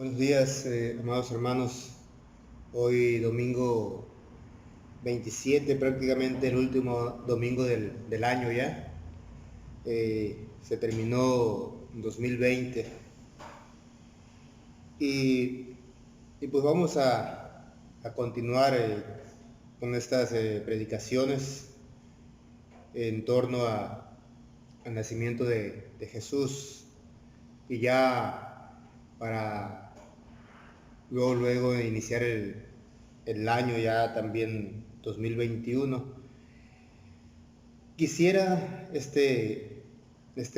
Buenos días, amados hermanos. Hoy domingo 27, prácticamente el último domingo del año ya. Se terminó 2020 y, y pues vamos a continuar con estas predicaciones en torno al nacimiento de Jesús, y ya para luego de iniciar el año ya también 2021. Quisiera este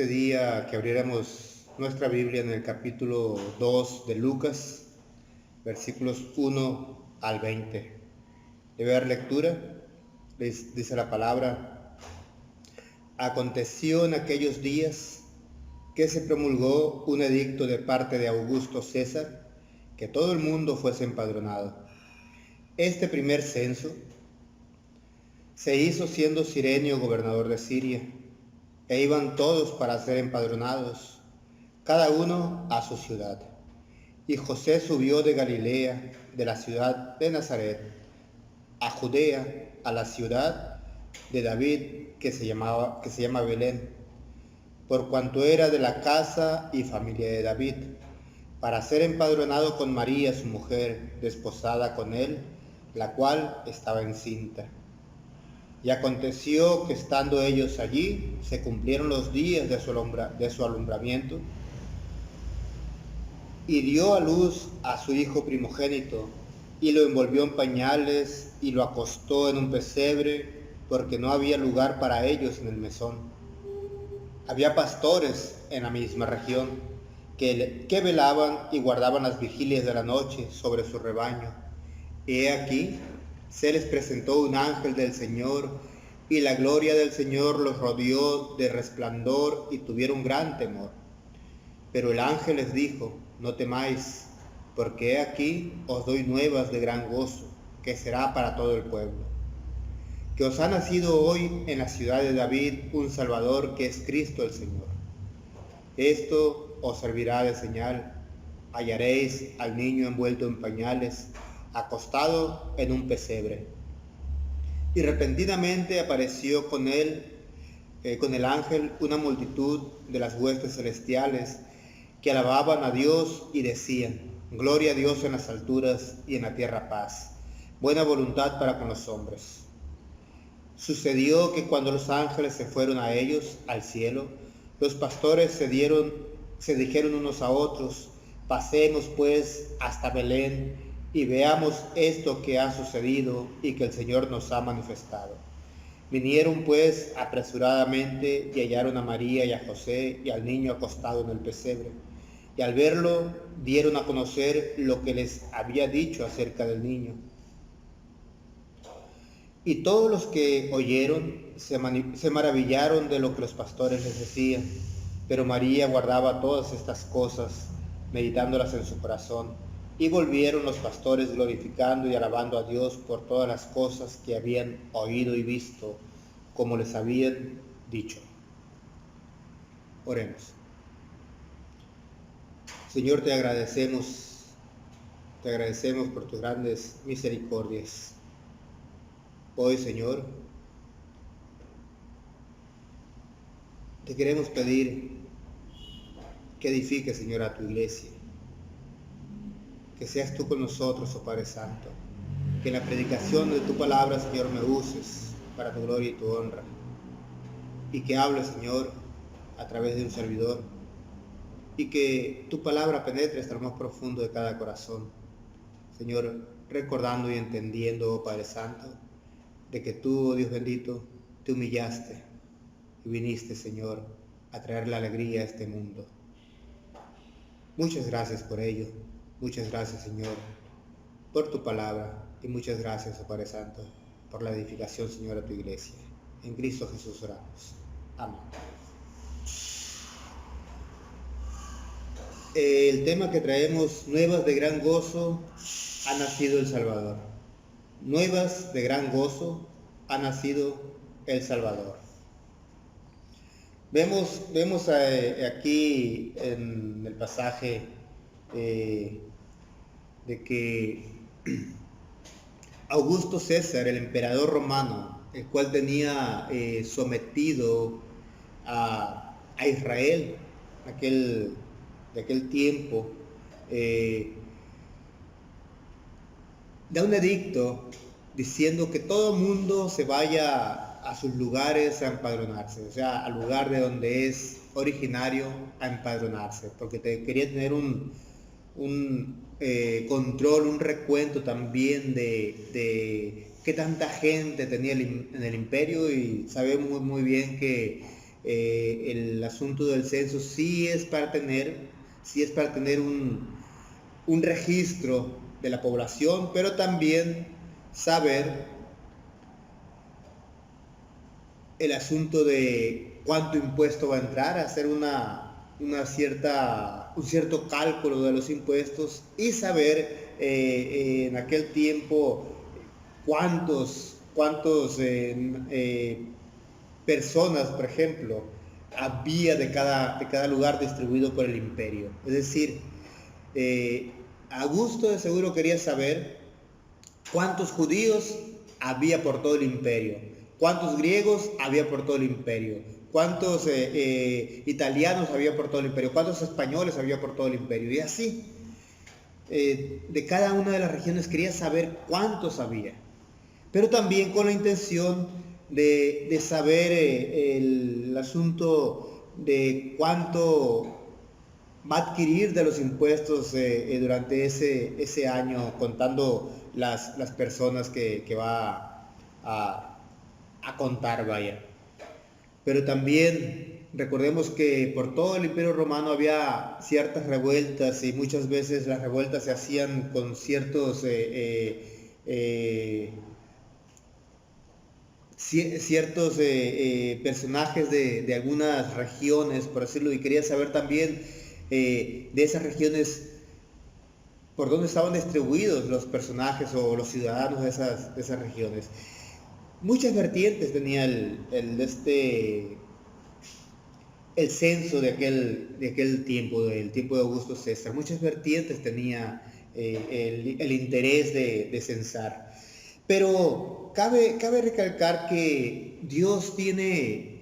día que abriéramos nuestra Biblia en el capítulo 2 de Lucas, versículos 1 al 20. Le voy a dar lectura. Dice la palabra: Aconteció en aquellos días que se promulgó un edicto de parte de Augusto César, que todo el mundo fuese empadronado. Este primer censo se hizo siendo Cirenio gobernador de Siria, e iban todos para ser empadronados, cada uno a su ciudad. Y José subió de Galilea, de la ciudad de Nazaret, a Judea, a la ciudad de David, que se llama Belén, por cuanto era de la casa y familia de David, para ser empadronado con María, su mujer, desposada con él, la cual estaba encinta. Y aconteció que estando ellos allí, se cumplieron los días de su alumbramiento, y dio a luz a su hijo primogénito, y lo envolvió en pañales, y lo acostó en un pesebre, porque no había lugar para ellos en el mesón. Había pastores en la misma región, que velaban y guardaban las vigilias de la noche sobre su rebaño. Y he aquí, se les presentó un ángel del Señor, y la gloria del Señor los rodeó de resplandor, y tuvieron gran temor. Pero el ángel les dijo: no temáis, porque he aquí os doy nuevas de gran gozo, que será para todo el pueblo. Que os ha nacido hoy en la ciudad de David un Salvador, que es Cristo el Señor. Esto os servirá de señal: hallaréis al niño envuelto en pañales, acostado en un pesebre. Y repentinamente apareció con el ángel, una multitud de las huestes celestiales, que alababan a Dios y decían: gloria a Dios en las alturas, y en la tierra paz, buena voluntad para con los hombres. Sucedió que cuando los ángeles se fueron a ellos al cielo, los pastores se dijeron unos a otros: pasemos pues hasta Belén y veamos esto que ha sucedido y que el Señor nos ha manifestado. Vinieron pues apresuradamente y hallaron a María y a José y al niño acostado en el pesebre. Y al verlo dieron a conocer lo que les había dicho acerca del niño. Y todos los que oyeron se maravillaron de lo que los pastores les decían. Pero María guardaba todas estas cosas, meditándolas en su corazón. Y volvieron los pastores glorificando y alabando a Dios por todas las cosas que habían oído y visto, como les habían dicho. Oremos. Señor, te agradecemos por tus grandes misericordias. Hoy, Señor, te queremos pedir que edifiques, Señor, a tu iglesia. Que seas tú con nosotros, oh Padre Santo. Que en la predicación de tu palabra, Señor, me uses para tu gloria y tu honra. Y que hables, Señor, a través de un servidor. Y que tu palabra penetre hasta lo más profundo de cada corazón. Señor, recordando y entendiendo, oh Padre Santo, de que tú, oh Dios bendito, te humillaste y viniste, Señor, a traer la alegría a este mundo. Muchas gracias por ello. Muchas gracias, Señor, por tu palabra, y muchas gracias, oh Padre Santo, por la edificación, Señor, a tu iglesia. En Cristo Jesús oramos. Amén. El tema que traemos: nuevas de gran gozo, ha nacido el Salvador. Nuevas de gran gozo, ha nacido el Salvador. Vemos aquí en el pasaje de que Augusto César, el emperador romano, el cual tenía sometido a Israel de aquel tiempo, da un edicto diciendo que todo mundo se vaya a sus lugares a empadronarse, o sea, al lugar de donde es originario a empadronarse, porque quería tener un control, un recuento también de qué tanta gente tenía en el imperio, y sabemos muy bien que el asunto del censo sí es para tener un registro de la población, pero también saber el asunto de cuánto impuesto va a entrar, hacer un cierto cálculo de los impuestos y saber en aquel tiempo cuántos personas, por ejemplo, había de cada lugar distribuido por el imperio. Es decir, Augusto de seguro quería saber cuántos judíos había por todo el imperio, cuántos griegos había por todo el imperio, cuántos italianos había por todo el imperio, cuántos españoles había por todo el imperio, y así. De cada una de las regiones quería saber cuántos había, pero también con la intención de saber el asunto de cuánto va a adquirir de los impuestos durante ese año, contando las personas que va a contar, vaya. Pero también recordemos que por todo el Imperio Romano había ciertas revueltas, y muchas veces las revueltas se hacían con ciertos personajes de algunas regiones, por decirlo, y quería saber también de esas regiones por dónde estaban distribuidos los personajes o los ciudadanos de esas regiones. Muchas vertientes tenía el censo de aquel tiempo, del tiempo de Augusto César. Muchas vertientes tenía el interés de censar. Pero cabe recalcar que Dios tiene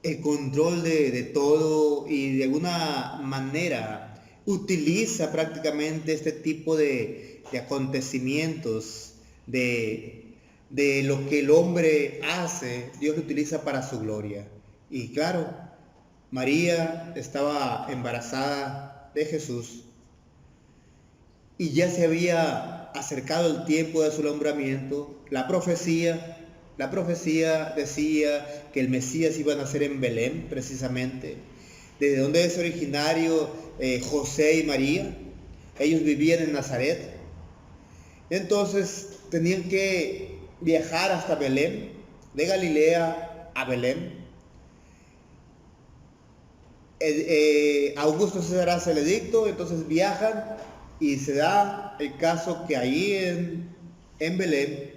el control de todo, y de alguna manera utiliza prácticamente este tipo de acontecimientos, de lo que el hombre hace. Dios lo utiliza para su gloria. Y claro, María estaba embarazada de Jesús, y ya se había acercado el tiempo de su nombramiento. La profecía decía que el Mesías iba a nacer en Belén, precisamente, desde donde es originario José y María. Ellos vivían en Nazaret. Entonces tenían que viajar hasta Belén, de Galilea a Belén. Augusto César hace el edicto, entonces viajan, y se da el caso que ahí en Belén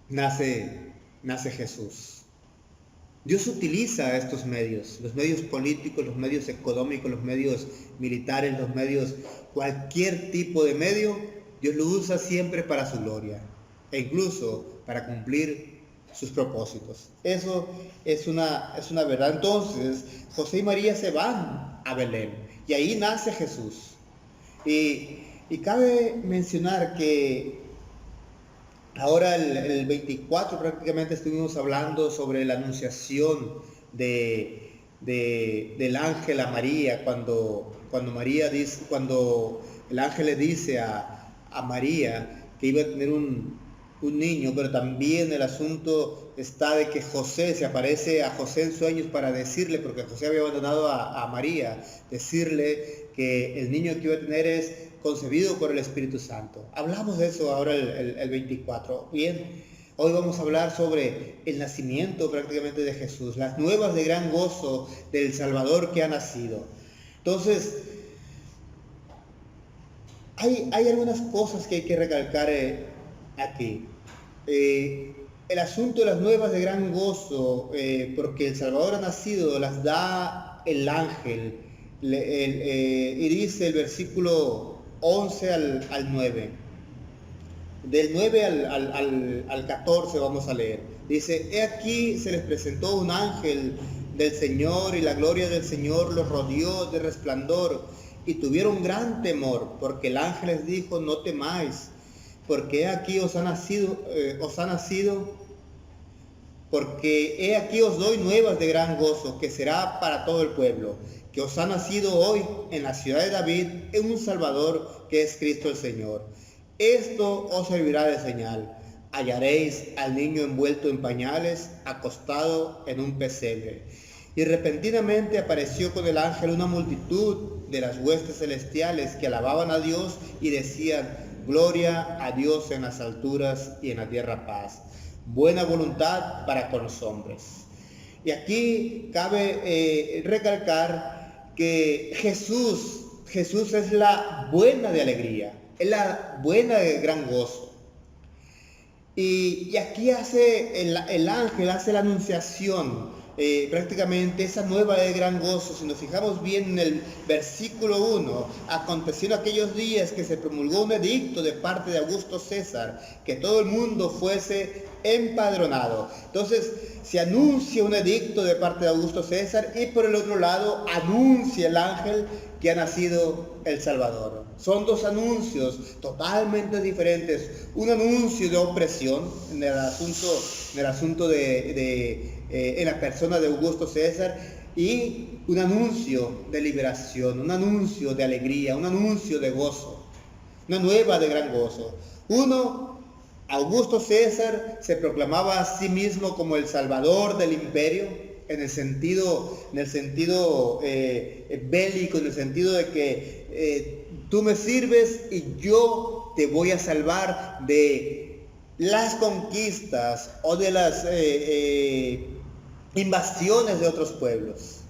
nace Jesús. Dios utiliza estos medios, los medios políticos, los medios económicos, los medios militares, los medios, cualquier tipo de medio, Dios lo usa siempre para su gloria, e incluso para cumplir sus propósitos. Eso es una verdad. Entonces, José y María se van a Belén, y ahí nace Jesús. Y cabe mencionar que ahora el 24 prácticamente estuvimos hablando sobre la anunciación del ángel a María, cuando el ángel le dice a María que iba a tener un niño. Pero también el asunto está de que José se aparece a José en sueños para decirle, porque José había abandonado a María, decirle que el niño que iba a tener es concebido por el Espíritu Santo. Hablamos de eso ahora el 24. Bien, hoy vamos a hablar sobre el nacimiento prácticamente de Jesús, las nuevas de gran gozo del Salvador que ha nacido. Entonces, hay algunas cosas que hay que recalcar aquí. El asunto de las nuevas de gran gozo, porque el Salvador ha nacido, las da el ángel. Y dice el versículo 11 al 9. Del 9 al 14 vamos a leer. Dice, he aquí se les presentó un ángel del Señor y la gloria del Señor los rodeó de resplandor y tuvieron gran temor, porque el ángel les dijo, no temáis, porque he aquí os ha nacido, porque he aquí os doy nuevas de gran gozo, que será para todo el pueblo, que os ha nacido hoy en la ciudad de David un Salvador, que es Cristo el Señor. Esto os servirá de señal. Hallaréis al niño envuelto en pañales, acostado en un pesebre. Y repentinamente apareció con el ángel una multitud de las huestes celestiales que alababan a Dios y decían, gloria a Dios en las alturas y en la tierra paz. Buena voluntad para con los hombres. Y aquí cabe recalcar que Jesús es la buena de alegría, es la buena de gran gozo. Y aquí hace el ángel hace la anunciación, prácticamente esa nueva de gran gozo. Si nos fijamos bien en el versículo 1, aconteció en aquellos días que se promulgó un edicto de parte de Augusto César, que todo el mundo fuese empadronado. Entonces se anuncia un edicto de parte de Augusto César y por el otro lado anuncia el ángel que ha nacido el Salvador. Son dos anuncios totalmente diferentes. Un anuncio de opresión en el asunto en la persona de Augusto César, y un anuncio de liberación, un anuncio de alegría, un anuncio de gozo, una nueva de gran gozo. Uno, Augusto César se proclamaba a sí mismo como el salvador del imperio, en el sentido bélico, en el sentido de que tú me sirves y yo te voy a salvar de las conquistas o de las invasiones de otros pueblos.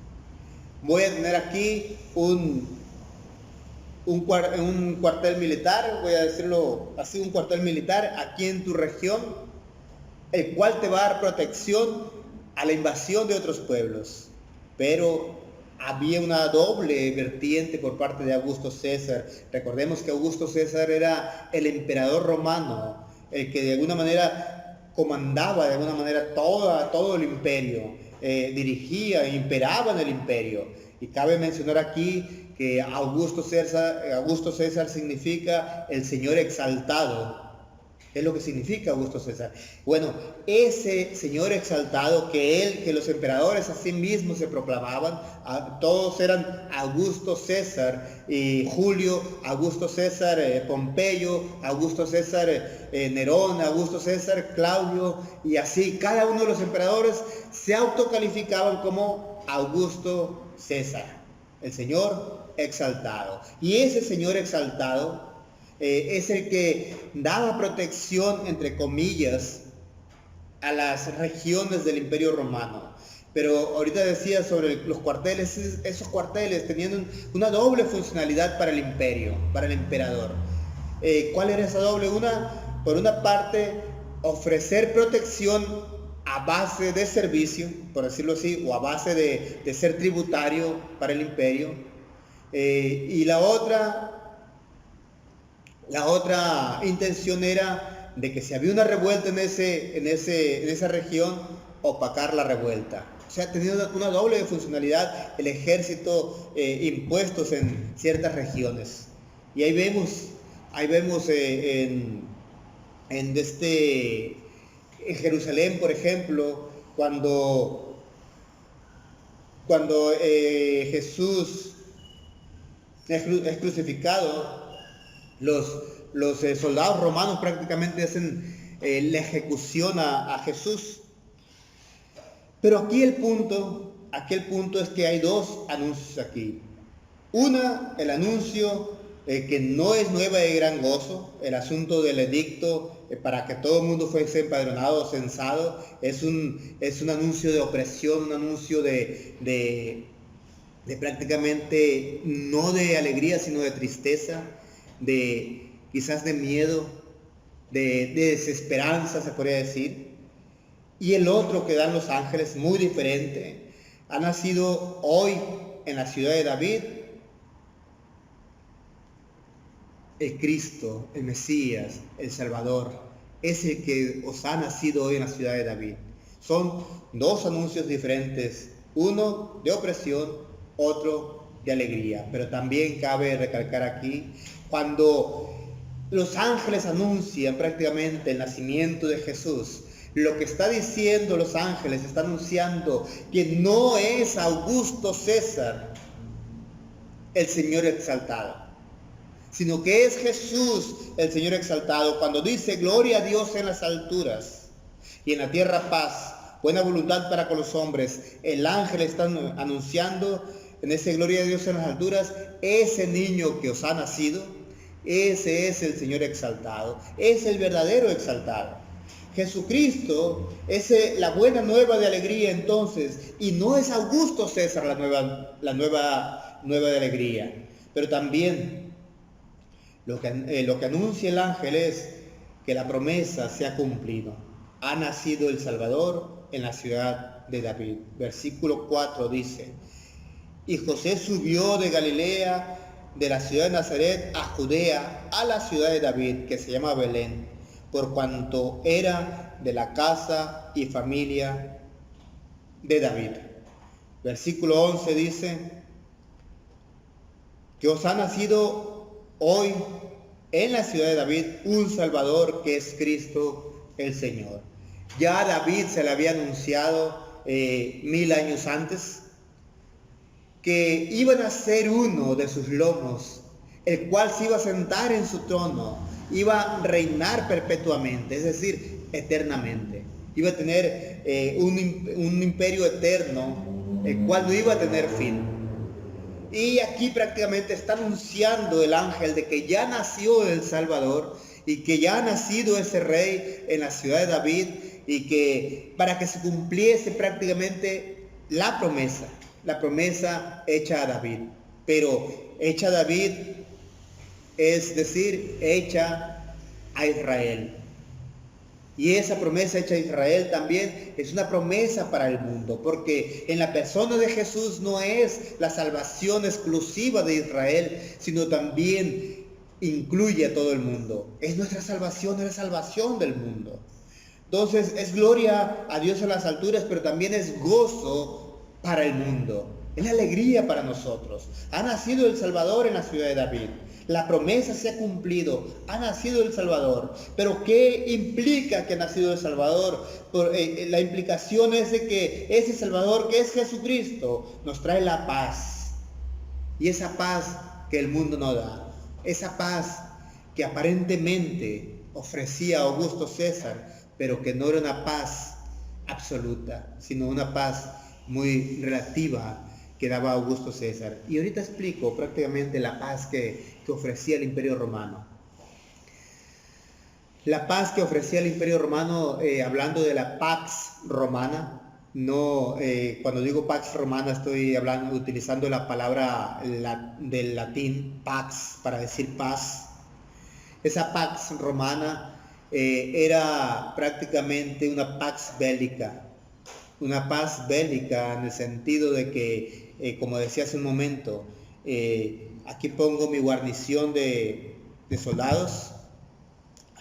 Voy a tener aquí un cuartel militar, voy a decirlo así, un cuartel militar aquí en tu región, el cual te va a dar protección a la invasión de otros pueblos. Pero había una doble vertiente por parte de Augusto César. Recordemos que Augusto César era el emperador romano, el que de alguna manera comandaba de alguna manera todo el imperio, dirigía e imperaba en el imperio. Y cabe mencionar aquí que Augusto César significa el Señor exaltado. Es lo que significa Augusto César. Bueno, ese Señor exaltado que los emperadores a sí mismos se proclamaban, todos eran Augusto César, Julio, Augusto César, Pompeyo, Augusto César, Nerón, Augusto César, Claudio, y así cada uno de los emperadores se autocalificaban como Augusto César, el Señor exaltado. Y ese Señor exaltado es el que daba protección, entre comillas, a las regiones del Imperio Romano. Pero ahorita decía sobre los cuarteles. Esos cuarteles tenían una doble funcionalidad para el imperio, para el emperador. ¿Cuál era esa doble? Por una parte, ofrecer protección a base de servicio, por decirlo así, o a base de ser tributario para el imperio. Y la otra intención era de que si había una revuelta en esa región, opacar la revuelta. O sea, tenía una doble funcionalidad el ejército impuestos en ciertas regiones. Y ahí vemos en Jerusalén, por ejemplo, cuando Jesús es crucificado, los soldados romanos prácticamente hacen la ejecución a Jesús. Pero aquí el punto es que hay dos anuncios aquí. El anuncio que no es nueva de gran gozo, el asunto del edicto para que todo el mundo fuese empadronado, censado, es un anuncio de opresión, un anuncio de prácticamente no de alegría, sino de tristeza, quizás de miedo, de desesperanza, se podría decir. Y el otro que dan los ángeles, muy diferente, ha nacido hoy en la ciudad de David el Cristo, el Mesías, el Salvador, es el que os ha nacido hoy en la ciudad de David. Son dos anuncios diferentes, uno de opresión, otro de alegría. Pero también cabe recalcar aquí, cuando los ángeles anuncian prácticamente el nacimiento de Jesús, lo que está diciendo los ángeles, está anunciando que no es Augusto César el Señor exaltado, sino que es Jesús el Señor exaltado. Cuando dice gloria a Dios en las alturas y en la tierra paz, buena voluntad para con los hombres, el ángel está anunciando en ese gloria a Dios en las alturas, ese niño que os ha nacido, ese es el Señor exaltado, es el verdadero exaltado. Jesucristo es la buena nueva de alegría entonces, y no es Augusto César la nueva de alegría. Pero también lo que anuncia el ángel es que la promesa se ha cumplido. Ha nacido el Salvador en la ciudad de David. Versículo 4 dice: y José subió de Galilea, de la ciudad de Nazaret a Judea, a la ciudad de David, que se llama Belén, por cuanto era de la casa y familia de David. Versículo 11 dice que os ha nacido hoy en la ciudad de David un Salvador, que es Cristo el Señor. Ya a David se le había anunciado 1000 años antes que iba a nacer uno de sus lomos, el cual se iba a sentar en su trono, iba a reinar perpetuamente, es decir, eternamente. Iba a tener un imperio eterno, el cual no iba a tener fin. Y aquí prácticamente está anunciando el ángel de que ya nació el Salvador y que ya ha nacido ese rey en la ciudad de David, y que para que se cumpliese prácticamente la promesa hecha a David. Pero hecha a David, es decir, hecha a Israel. Y esa promesa hecha a Israel también es una promesa para el mundo, porque en la persona de Jesús no es la salvación exclusiva de Israel, sino también incluye a todo el mundo. Es nuestra salvación, es la salvación del mundo. Entonces es gloria a Dios en las alturas, pero también es gozo para el mundo. Es la alegría para nosotros. Ha nacido el Salvador en la ciudad de David. La promesa se ha cumplido, ha nacido el Salvador. Pero ¿qué implica que ha nacido el Salvador? La implicación es de que ese Salvador, que es Jesucristo, nos trae la paz. Y esa paz que el mundo no da. Esa paz que aparentemente ofrecía Augusto César, pero que no era una paz absoluta, sino una paz muy relativa que daba Augusto César. Y ahorita explico prácticamente la paz que ofrecía el Imperio Romano. La paz que ofrecía el Imperio Romano, hablando de la Pax Romana, no, cuando digo Pax Romana estoy utilizando la palabra del latín Pax para decir paz. Esa Pax Romana era prácticamente una Pax bélica. Una paz bélica en el sentido de que, como decía hace un momento, aquí pongo mi guarnición de soldados,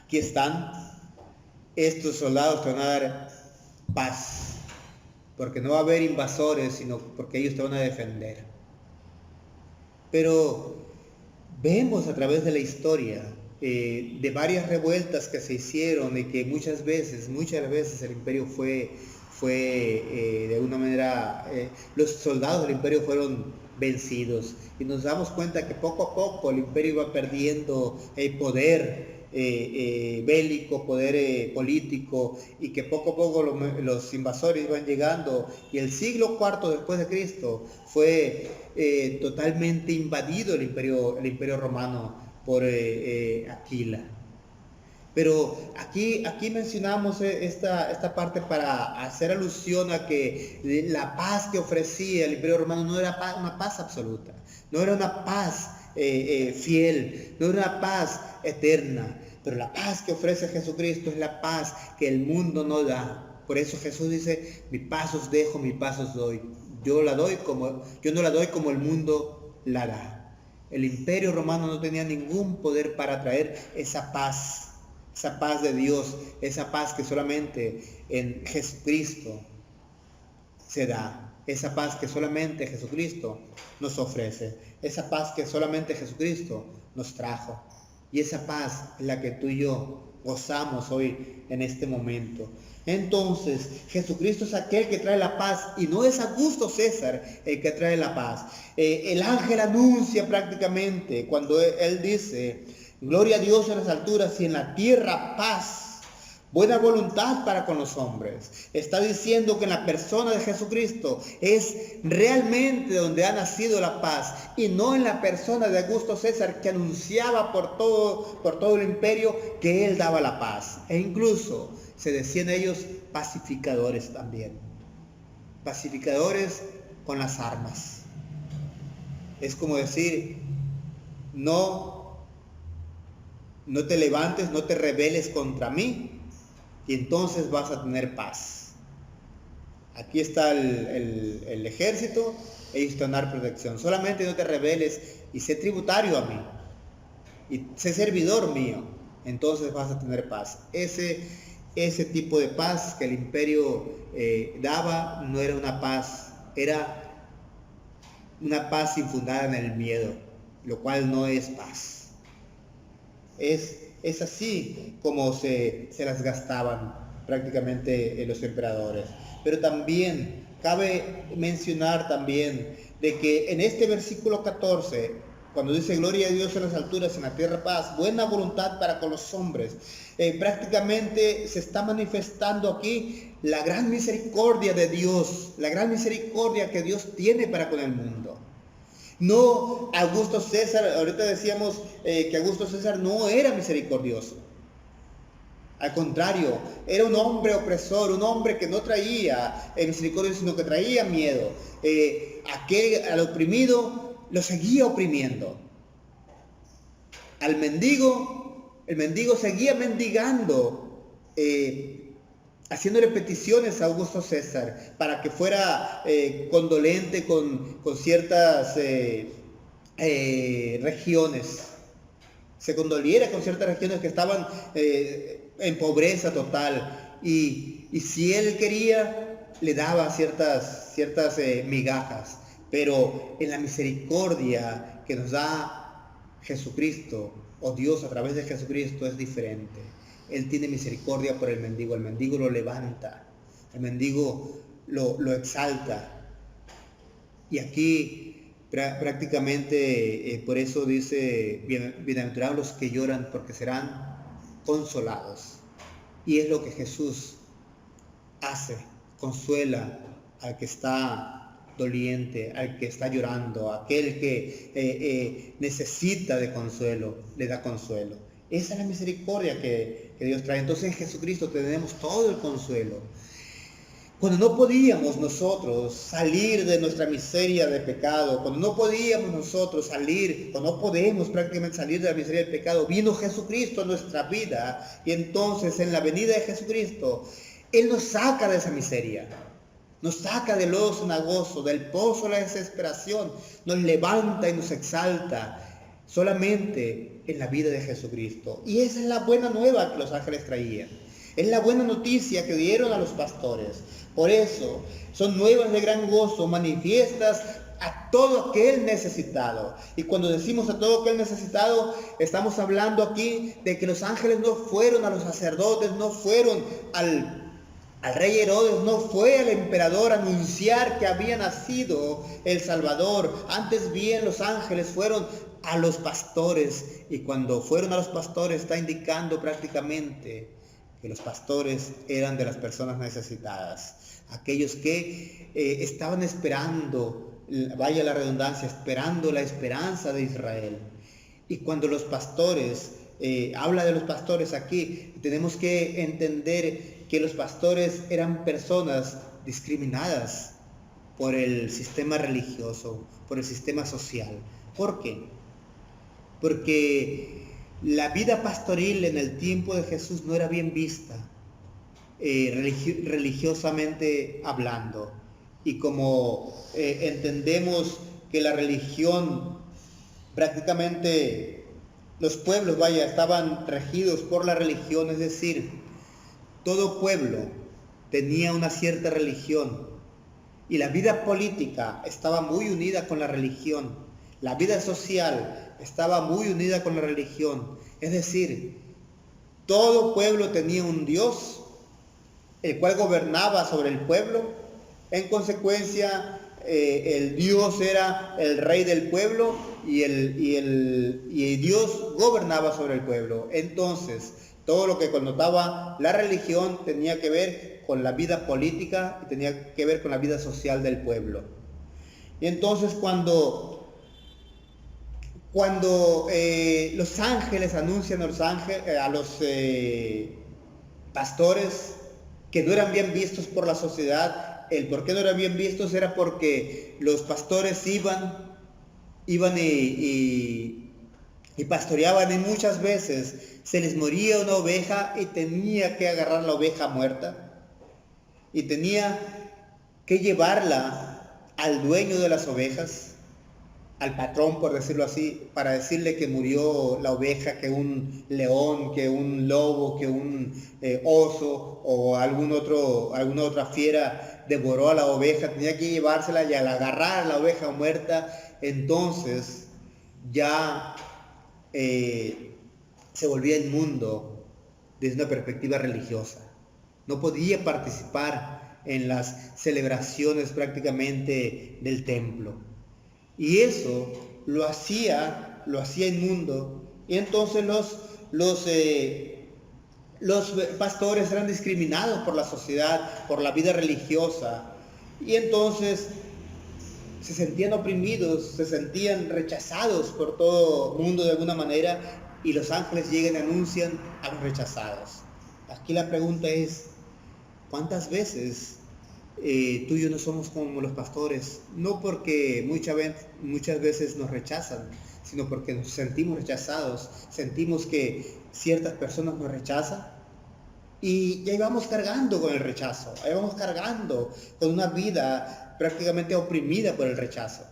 aquí están, estos soldados te van a dar paz, porque no va a haber invasores, sino porque ellos te van a defender. Pero vemos a través de la historia de varias revueltas que se hicieron y que muchas veces el imperio fue de alguna manera, los soldados del imperio fueron vencidos, y nos damos cuenta que poco a poco el imperio iba perdiendo poder bélico, poder político, y que poco a poco los invasores iban llegando, y el siglo IV después de Cristo fue totalmente invadido el imperio romano por Aquila. Pero aquí mencionamos esta parte para hacer alusión a que la paz que ofrecía el Imperio Romano no era una paz absoluta, no era una paz fiel, no era una paz eterna, pero la paz que ofrece Jesucristo es la paz que el mundo no da. Por eso Jesús dice: mi paz os dejo, mi paz os doy. Yo no la doy como el mundo la da. El imperio romano no tenía ningún poder para traer esa paz de Dios, esa paz que solamente en Jesucristo se da, esa paz que solamente Jesucristo nos ofrece, esa paz que solamente Jesucristo nos trajo. Y esa paz es la que tú y yo gozamos hoy en este momento. Entonces, Jesucristo es aquel que trae la paz y no es Augusto César el que trae la paz. El ángel anuncia prácticamente cuando él dice: gloria a Dios en las alturas y en la tierra paz, buena voluntad para con los hombres. Está diciendo que en la persona de Jesucristo es realmente donde ha nacido la paz, y no en la persona de Augusto César, que anunciaba por todo el imperio que él daba la paz. E incluso se decían ellos pacificadores también. Pacificadores con las armas. Es como decir: no te levantes, no te rebeles contra mí, y entonces vas a tener paz. Aquí está el ejército, ellos te van a dar protección. Solamente no te rebeles y sé tributario a mí, y sé servidor mío, entonces vas a tener paz. Ese tipo de paz que el imperio daba no era una paz, era una paz infundada en el miedo, lo cual no es paz. Es así como se las gastaban prácticamente los emperadores. Pero también cabe mencionar también de que en este versículo 14, cuando dice gloria a Dios en las alturas, en la tierra paz, buena voluntad para con los hombres, prácticamente se está manifestando aquí la gran misericordia de Dios, la gran misericordia que Dios tiene para con el mundo. No Augusto César, ahorita decíamos que Augusto César no era misericordioso. Al contrario, era un hombre opresor, un hombre que no traía misericordia, sino que traía miedo. Al oprimido lo seguía oprimiendo. Al mendigo, el mendigo seguía mendigando, haciéndole peticiones a Augusto César para que fuera condolente con ciertas regiones, se condoliera con ciertas regiones que estaban en pobreza total, y si él quería, le daba ciertas migajas. Pero en la misericordia que nos da Jesucristo, o Dios a través de Jesucristo, es diferente. Él tiene misericordia por el mendigo lo levanta, el mendigo lo exalta. Y aquí prácticamente por eso dice: bienaventurados los que lloran, porque serán consolados. Y es lo que Jesús hace, consuela al que está doliente, al que está llorando, aquel que necesita de consuelo, le da consuelo. Esa es la misericordia que Dios trae. Entonces en Jesucristo tenemos todo el consuelo. Cuando no podíamos nosotros salir de nuestra miseria de pecado, cuando no podíamos nosotros cuando no podemos prácticamente salir de la miseria del pecado, vino Jesucristo a nuestra vida, y entonces en la venida de Jesucristo, Él nos saca de esa miseria, nos saca del lodo cenagoso, del pozo de la desesperación, nos levanta y nos exalta solamente en la vida de Jesucristo. Y esa es la buena nueva que los ángeles traían. Es la buena noticia que dieron a los pastores. Por eso son nuevas de gran gozo, manifiestas a todo aquel necesitado. Y cuando decimos a todo aquel necesitado, estamos hablando aquí de que los ángeles no fueron a los sacerdotes, no fueron al rey Herodes, no fue al emperador a anunciar que había nacido el Salvador. Antes bien los ángeles fueron a los pastores. Y cuando fueron a los pastores, está indicando prácticamente que los pastores eran de las personas necesitadas, aquellos que estaban esperando, vaya la redundancia, esperando la esperanza de Israel. Y cuando los pastores, habla de los pastores aquí, tenemos que entender que los pastores eran personas discriminadas por el sistema religioso, por el sistema social. ¿Por qué? Porque la vida pastoril en el tiempo de Jesús no era bien vista, religiosamente hablando. Y como entendemos que la religión Prácticamente los pueblos, estaban regidos por la religión, es decir, todo pueblo tenía una cierta religión y la vida política estaba muy unida con la religión, la vida social estaba muy unida con la religión, es decir, todo pueblo tenía un Dios, el cual gobernaba sobre el pueblo. En consecuencia, el Dios era el rey del pueblo y Dios gobernaba sobre el pueblo. Entonces, todo lo que connotaba la religión tenía que ver con la vida política y tenía que ver con la vida social del pueblo. Y entonces cuando los ángeles anuncian a los pastores que no eran bien vistos por la sociedad, el por qué no eran bien vistos era porque los pastores iban y pastoreaban, y muchas veces se les moría una oveja y tenía que agarrar la oveja muerta y tenía que llevarla al dueño de las ovejas, al patrón, por decirlo así, para decirle que murió la oveja, que un león, que un lobo, que un oso o alguna otra fiera devoró a la oveja. Tenía que llevársela, y al agarrar a la oveja muerta, entonces ya se volvía inmundo desde una perspectiva religiosa. No podía participar en las celebraciones prácticamente del templo. Y eso lo hacía inmundo. Y entonces los pastores eran discriminados por la sociedad, por la vida religiosa. Y entonces se sentían oprimidos, se sentían rechazados por todo el mundo de alguna manera. Y los ángeles llegan y anuncian a los rechazados. Aquí la pregunta es, ¿cuántas veces tú y yo no somos como los pastores? No porque muchas veces nos rechazan, sino porque nos sentimos rechazados, sentimos que ciertas personas nos rechazan y ahí vamos cargando con el rechazo, ahí vamos cargando con una vida prácticamente oprimida por el rechazo.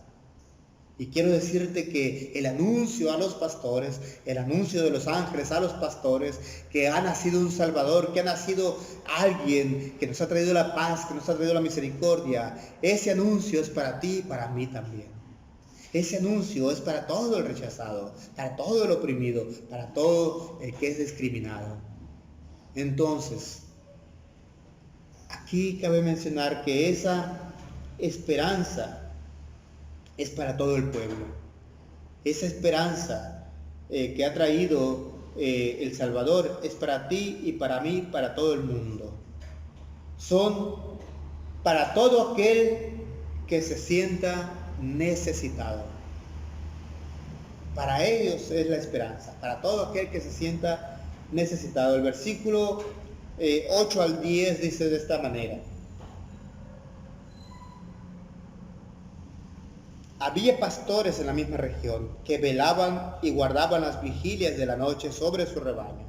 Y quiero decirte que el anuncio a los pastores, el anuncio de los ángeles a los pastores, que ha nacido un Salvador, que ha nacido alguien que nos ha traído la paz, que nos ha traído la misericordia, ese anuncio es para ti y para mí también. Ese anuncio es para todo el rechazado, para todo el oprimido, para todo el que es discriminado. Entonces, aquí cabe mencionar que esa esperanza es para todo el pueblo. Esa esperanza que ha traído el Salvador es para ti y para mí, para todo el mundo. Son para todo aquel que se sienta necesitado. Para ellos es la esperanza, para todo aquel que se sienta necesitado. El versículo 8 al 10 dice de esta manera: había pastores en la misma región que velaban y guardaban las vigilias de la noche sobre su rebaño.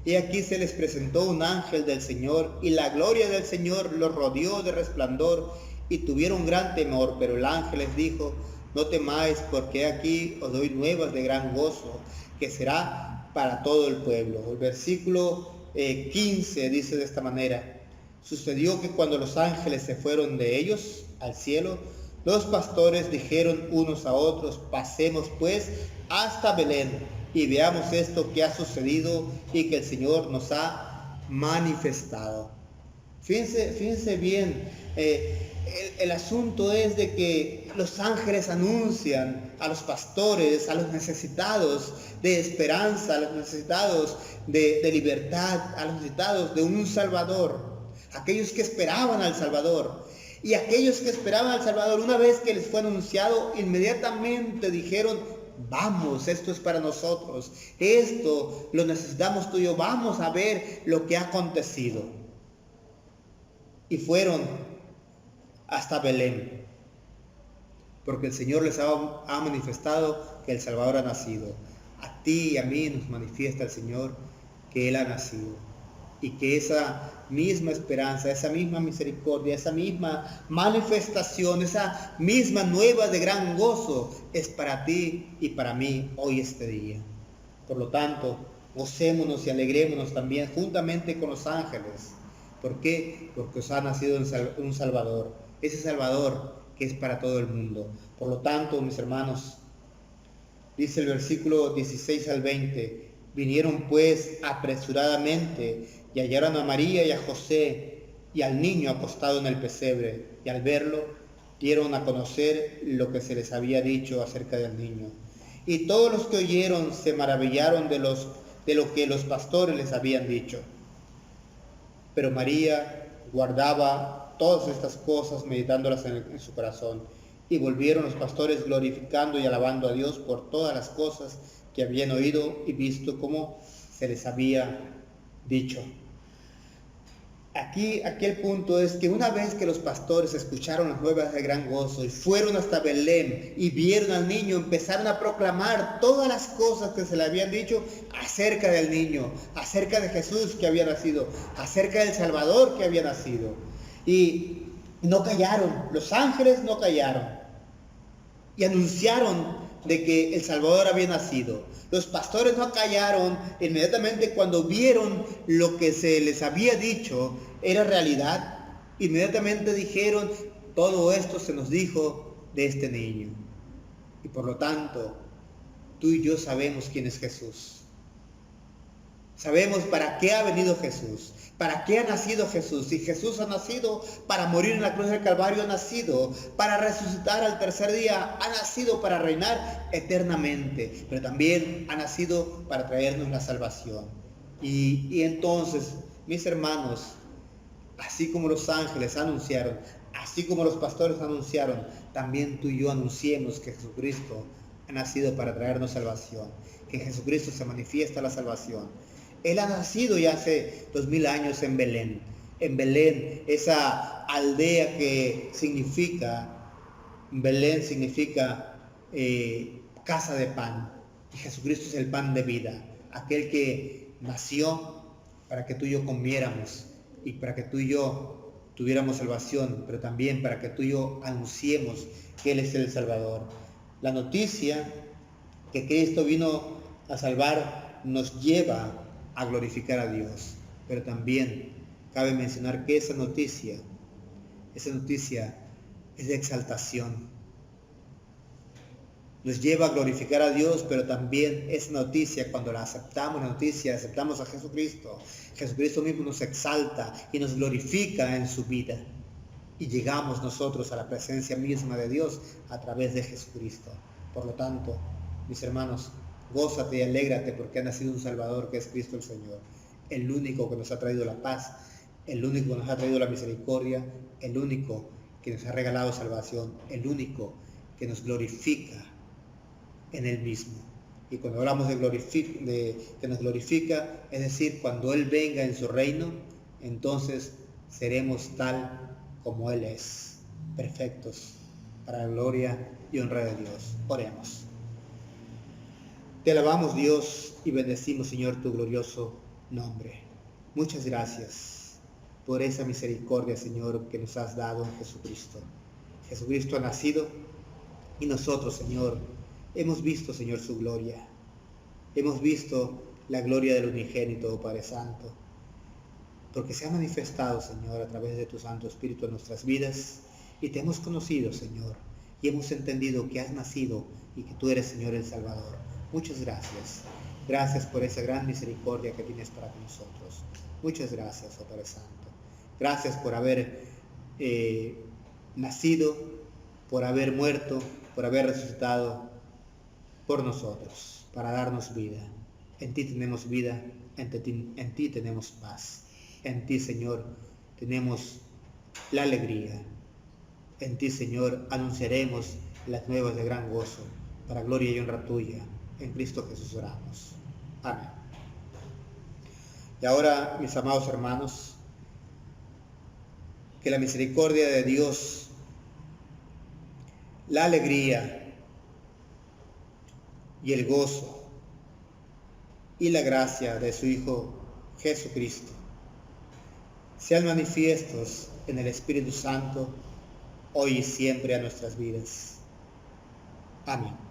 Y aquí se les presentó un ángel del Señor, y la gloria del Señor los rodeó de resplandor, y tuvieron gran temor. Pero el ángel les dijo: no temáis, porque aquí os doy nuevas de gran gozo, que será para todo el pueblo. El versículo 15 dice de esta manera: sucedió que cuando los ángeles se fueron de ellos al cielo, los pastores dijeron unos a otros: pasemos pues hasta Belén y veamos esto que ha sucedido y que el Señor nos ha manifestado. Fíjense bien, el asunto es de que los ángeles anuncian a los pastores, a los necesitados de esperanza, a los necesitados de libertad, a los necesitados de un Salvador, aquellos que esperaban al Salvador. Y aquellos que esperaban al Salvador, una vez que les fue anunciado, inmediatamente dijeron: vamos, esto es para nosotros, esto lo necesitamos tú y yo, vamos a ver lo que ha acontecido. Y fueron hasta Belén, porque el Señor les ha manifestado que el Salvador ha nacido. A ti y a mí nos manifiesta el Señor que Él ha nacido. y que esa misma esperanza, esa misma misericordia, esa misma manifestación, esa misma nueva de gran gozo es para ti y para mí hoy este día. Por lo tanto, gocémonos y alegrémonos también juntamente con los ángeles. ¿Por qué? Porque os ha nacido un Salvador, ese Salvador que es para todo el mundo. Por lo tanto, mis hermanos, dice el versículo 16 al 20, vinieron pues apresuradamente y hallaron a María y a José y al niño acostado en el pesebre, y al verlo dieron a conocer lo que se les había dicho acerca del niño. Y todos los que oyeron se maravillaron de lo que los pastores les habían dicho. Pero María guardaba todas estas cosas, meditándolas en su corazón. Y volvieron los pastores glorificando y alabando a Dios por todas las cosas que habían oído y visto como se les había dicho. Aquí el punto es que una vez que los pastores escucharon las nuevas de gran gozo y fueron hasta Belén y vieron al niño, empezaron a proclamar todas las cosas que se le habían dicho acerca del niño, acerca de Jesús que había nacido, acerca del Salvador que había nacido. Y no callaron, los ángeles no callaron y anunciaron de que el Salvador había nacido. Los pastores no callaron inmediatamente cuando vieron lo que se les había dicho era realidad. Inmediatamente dijeron, todo esto se nos dijo de este niño. Y por lo tanto, tú y yo sabemos quién es Jesús. Sabemos para qué ha venido Jesús, para qué ha nacido Jesús. Y Jesús ha nacido para morir en la cruz del Calvario, ha nacido para resucitar al tercer día, ha nacido para reinar eternamente, pero también ha nacido para traernos la salvación. Y entonces, mis hermanos, así como los ángeles anunciaron, así como los pastores anunciaron, también tú y yo anunciemos que Jesucristo ha nacido para traernos salvación, que en Jesucristo se manifiesta la salvación. Él ha nacido ya hace 2000 años en Belén. En Belén, esa aldea que significa, Belén significa casa de pan. Y Jesucristo es el pan de vida, aquel que nació para que tú y yo comiéramos y para que tú y yo tuviéramos salvación, pero también para que tú y yo anunciemos que Él es el Salvador. La noticia que Cristo vino a salvar nos lleva a glorificar a Dios, pero también cabe mencionar que esa noticia es de exaltación. Nos lleva a glorificar a Dios, pero también esa noticia, cuando la aceptamos, aceptamos a Jesucristo, Jesucristo mismo nos exalta y nos glorifica en su vida. Y llegamos nosotros a la presencia misma de Dios a través de Jesucristo. Por lo tanto, mis hermanos, gózate y alégrate porque ha nacido un Salvador que es Cristo el Señor, el único que nos ha traído la paz, el único que nos ha traído la misericordia, el único que nos ha regalado salvación, el único que nos glorifica en Él mismo. Y cuando hablamos de que nos glorifica, es decir, cuando Él venga en su reino, entonces seremos tal como Él es, perfectos, para la gloria y honra de Dios. Oremos. Te alabamos, Dios, y bendecimos, Señor, tu glorioso nombre. Muchas gracias por esa misericordia, Señor, que nos has dado en Jesucristo. Jesucristo ha nacido y nosotros, Señor, hemos visto, Señor, su gloria. Hemos visto la gloria del unigénito, oh Padre Santo, porque se ha manifestado, Señor, a través de tu Santo Espíritu en nuestras vidas, y te hemos conocido, Señor, y hemos entendido que has nacido y que tú eres, Señor, el Salvador. Muchas gracias. Gracias por esa gran misericordia que tienes para nosotros. Muchas gracias, oh Padre Santo. Gracias por haber nacido, por haber muerto, por haber resucitado por nosotros, para darnos vida. En ti tenemos vida, en ti tenemos paz. En ti, Señor, tenemos la alegría. En ti, Señor, anunciaremos las nuevas de gran gozo, para gloria y honra tuya. En Cristo Jesús oramos. Amén. Y ahora, mis amados hermanos, que la misericordia de Dios, la alegría y el gozo y la gracia de su Hijo Jesucristo sean manifiestos en el Espíritu Santo, hoy y siempre a nuestras vidas. Amén.